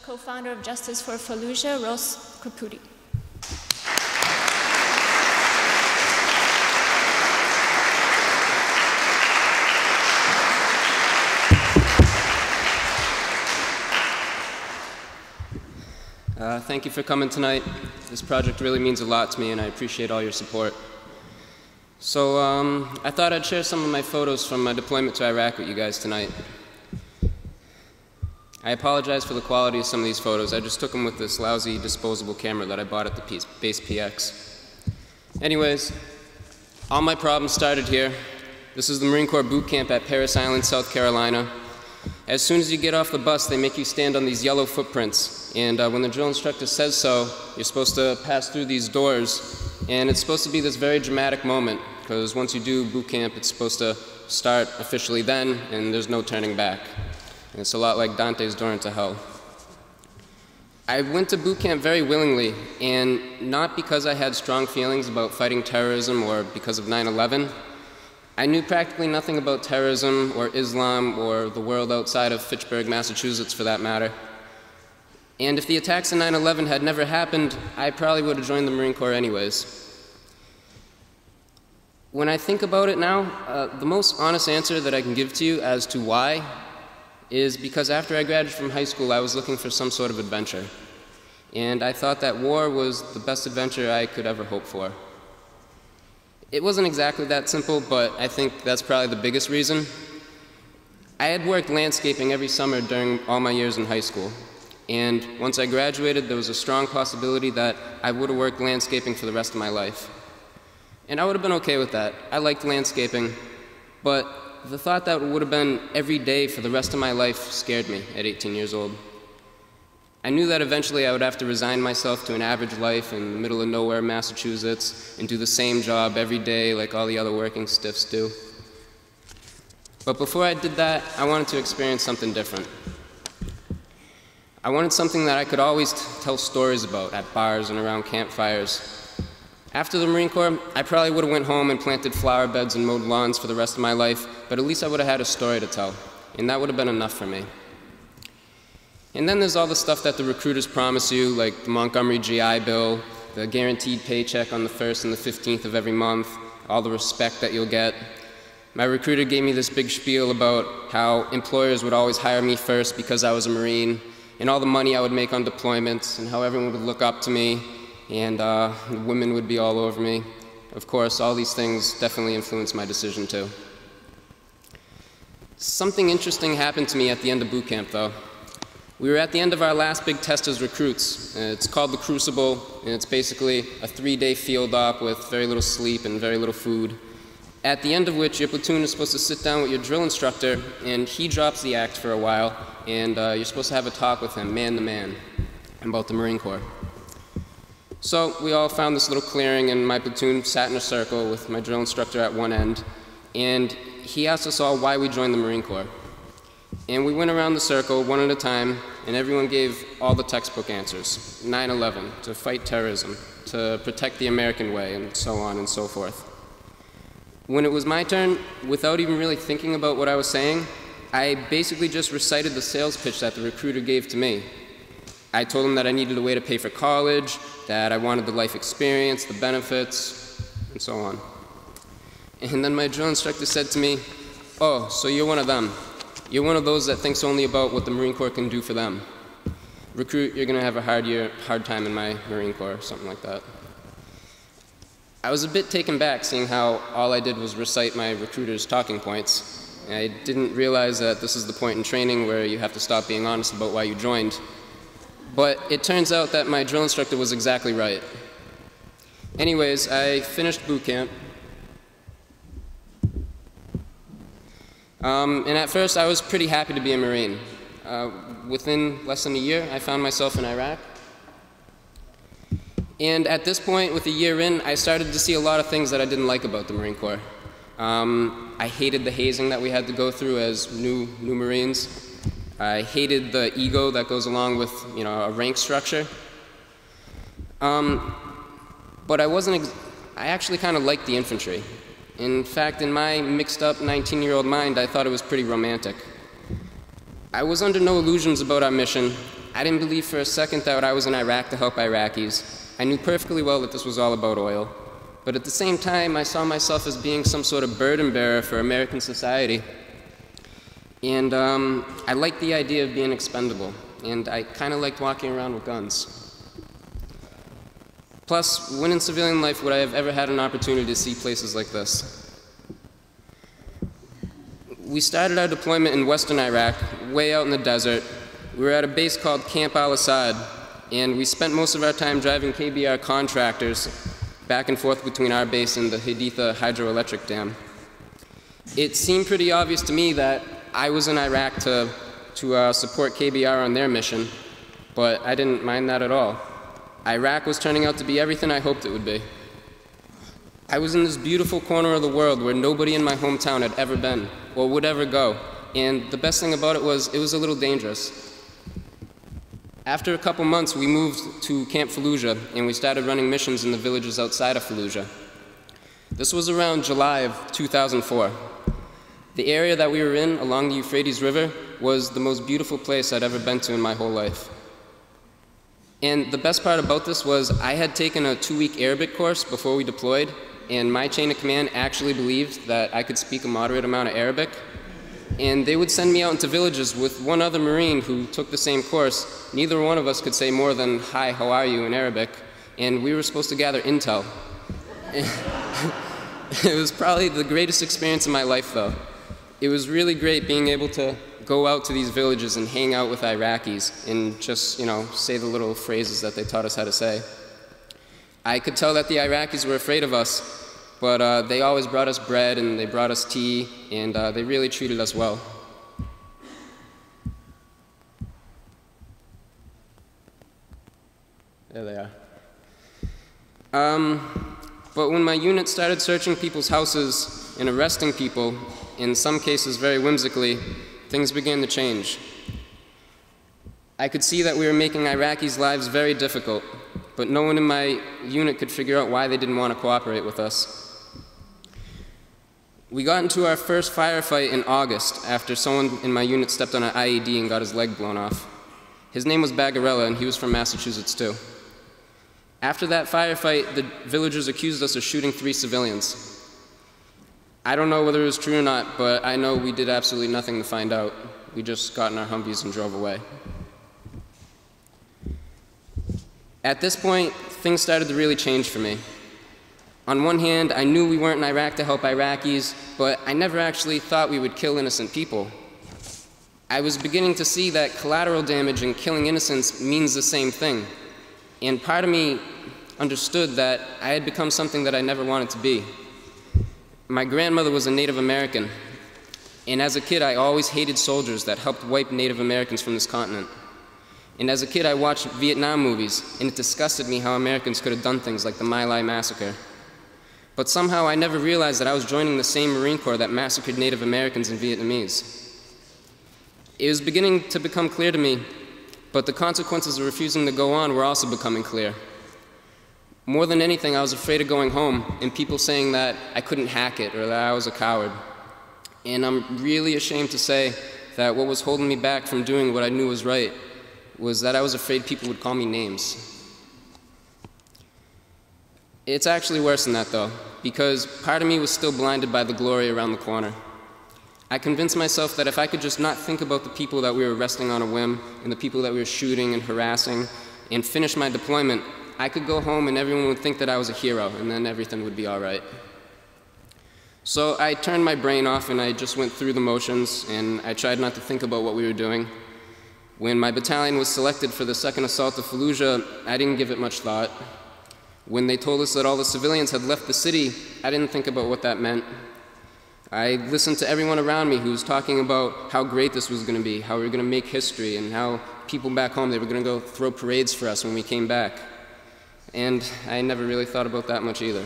co-founder of Justice for Fallujah, Caputi. Thank you for coming tonight. This project really means a lot to me, and I appreciate all your support. So I thought I'd share some of my photos from my deployment to Iraq with you guys tonight. I apologize for the quality of some of these photos. I just took them with this lousy disposable camera that I bought at the base PX. Anyways, all my problems started here. This is the Marine Corps boot camp at Parris Island, South Carolina. As soon as you get off the bus, they make you stand on these yellow footprints. And when the drill instructor says so, you're supposed to pass through these doors. And it's supposed to be this very dramatic moment, because once you do boot camp, it's supposed to start officially then, and there's no turning back. And it's a lot like Dante's door into hell. I went to boot camp very willingly, and not because I had strong feelings about fighting terrorism or because of 9/11. I knew practically nothing about terrorism or Islam or the world outside of Fitchburg, Massachusetts, for that matter. And if the attacks in 9/11 had never happened, I probably would have joined the Marine Corps anyways. When I think about it now, the most honest answer that I can give to you as to why is because after I graduated from high school, I was looking for some sort of adventure. And I thought that war was the best adventure I could ever hope for. It wasn't exactly that simple, but I think that's probably the biggest reason. I had worked landscaping every summer during all my years in high school. And once I graduated, there was a strong possibility that I would have worked landscaping for the rest of my life. And I would have been okay with that. I liked landscaping, but the thought that it would have been every day for the rest of my life scared me at 18 years old. I knew that eventually I would have to resign myself to an average life in the middle of nowhere, Massachusetts, and do the same job every day like all the other working stiffs do. But before I did that, I wanted to experience something different. I wanted something that I could always tell stories about at bars and around campfires. After the Marine Corps, I probably would have went home and planted flower beds and mowed lawns for the rest of my life, but at least I would have had a story to tell, and that would have been enough for me. And then there's all the stuff that the recruiters promise you, like the Montgomery GI Bill, the guaranteed paycheck on the 1st and the 15th of every month, all the respect that you'll get. My recruiter gave me this big spiel about how employers would always hire me first because I was a Marine, and all the money I would make on deployments, and how everyone would look up to me, and women would be all over me. Of course, all these things definitely influenced my decision too. Something interesting happened to me at the end of boot camp, though. We were at the end of our last big test as recruits. It's called the Crucible, and it's basically a 3-day field op with very little sleep and very little food, at the end of which your platoon is supposed to sit down with your drill instructor, and he drops the act for a while, and you're supposed to have a talk with him, man to man, about the Marine Corps. So we all found this little clearing, and my platoon sat in a circle with my drill instructor at one end, and he asked us all why we joined the Marine Corps. And we went around the circle one at a time, and everyone gave all the textbook answers. 9/11, to fight terrorism, to protect the American way, and so on and so forth. When it was my turn, without even really thinking about what I was saying, I basically just recited the sales pitch that the recruiter gave to me. I told him that I needed a way to pay for college, that I wanted the life experience, the benefits, and so on. And then my drill instructor said to me, "Oh, so you're one of them. You're one of those that thinks only about what the Marine Corps can do for them. Recruit, you're going to have a hard time in my Marine Corps," something like that. I was a bit taken back seeing how all I did was recite my recruiter's talking points. I didn't realize that this is the point in training where you have to stop being honest about why you joined. But it turns out that my drill instructor was exactly right. Anyways, I finished boot camp. And at first, I was pretty happy to be a Marine. Within less than a year, I found myself in Iraq. And at this point, with a year in, I started to see a lot of things that I didn't like about the Marine Corps. I hated the hazing that we had to go through as new Marines. I hated the ego that goes along with, a rank structure. But I actually kind of liked the infantry. In fact, in my mixed-up 19-year-old mind, I thought it was pretty romantic. I was under no illusions about our mission. I didn't believe for a second that I was in Iraq to help Iraqis. I knew perfectly well that this was all about oil. But at the same time, I saw myself as being some sort of burden bearer for American society. And I liked the idea of being expendable. And I kind of liked walking around with guns. Plus, when in civilian life would I have ever had an opportunity to see places like this? We started our deployment in western Iraq, way out in the desert. We were at a base called Camp al-Assad, and we spent most of our time driving KBR contractors back and forth between our base and the Haditha hydroelectric dam. It seemed pretty obvious to me that I was in Iraq to support KBR on their mission, but I didn't mind that at all. Iraq was turning out to be everything I hoped it would be. I was in this beautiful corner of the world where nobody in my hometown had ever been or would ever go, and the best thing about it was a little dangerous. After a couple months, we moved to Camp Fallujah, and we started running missions in the villages outside of Fallujah. This was around July of 2004. The area that we were in along the Euphrates River was the most beautiful place I'd ever been to in my whole life. And the best part about this was I had taken a 2-week Arabic course before we deployed, and my chain of command actually believed that I could speak a moderate amount of Arabic. And they would send me out into villages with one other Marine who took the same course. Neither one of us could say more than, "Hi, how are you?" in Arabic, and we were supposed to gather intel. It was probably the greatest experience of my life, though. It was really great being able to go out to these villages and hang out with Iraqis and just, say the little phrases that they taught us how to say. I could tell that the Iraqis were afraid of us, but they always brought us bread and they brought us tea, and they really treated us well. There they are. But when my unit started searching people's houses and arresting people, in some cases very whimsically, things began to change. I could see that we were making Iraqis' lives very difficult, but no one in my unit could figure out why they didn't want to cooperate with us. We got into our first firefight in August after someone in my unit stepped on an IED and got his leg blown off. His name was Bagarella, and he was from Massachusetts too. After that firefight, the villagers accused us of shooting 3 civilians. I don't know whether it was true or not, but I know we did absolutely nothing to find out. We just got in our Humvees and drove away. At this point, things started to really change for me. On one hand, I knew we weren't in Iraq to help Iraqis, but I never actually thought we would kill innocent people. I was beginning to see that collateral damage and killing innocents means the same thing. And part of me understood that I had become something that I never wanted to be. My grandmother was a Native American, and as a kid I always hated soldiers that helped wipe Native Americans from this continent. And as a kid I watched Vietnam movies, and it disgusted me how Americans could have done things like the My Lai massacre. But somehow I never realized that I was joining the same Marine Corps that massacred Native Americans and Vietnamese. It was beginning to become clear to me, but the consequences of refusing to go on were also becoming clear. More than anything, I was afraid of going home and people saying that I couldn't hack it or that I was a coward. And I'm really ashamed to say that what was holding me back from doing what I knew was right was that I was afraid people would call me names. It's actually worse than that, though, because part of me was still blinded by the glory around the corner. I convinced myself that if I could just not think about the people that we were arresting on a whim and the people that we were shooting and harassing and finish my deployment, I could go home and everyone would think that I was a hero, and then everything would be all right. So I turned my brain off and I just went through the motions, and I tried not to think about what we were doing. When my battalion was selected for the second assault of Fallujah, I didn't give it much thought. When they told us that all the civilians had left the city, I didn't think about what that meant. I listened to everyone around me who was talking about how great this was going to be, how we were going to make history, and how people back home, they were going to go throw parades for us when we came back. And I never really thought about that much either.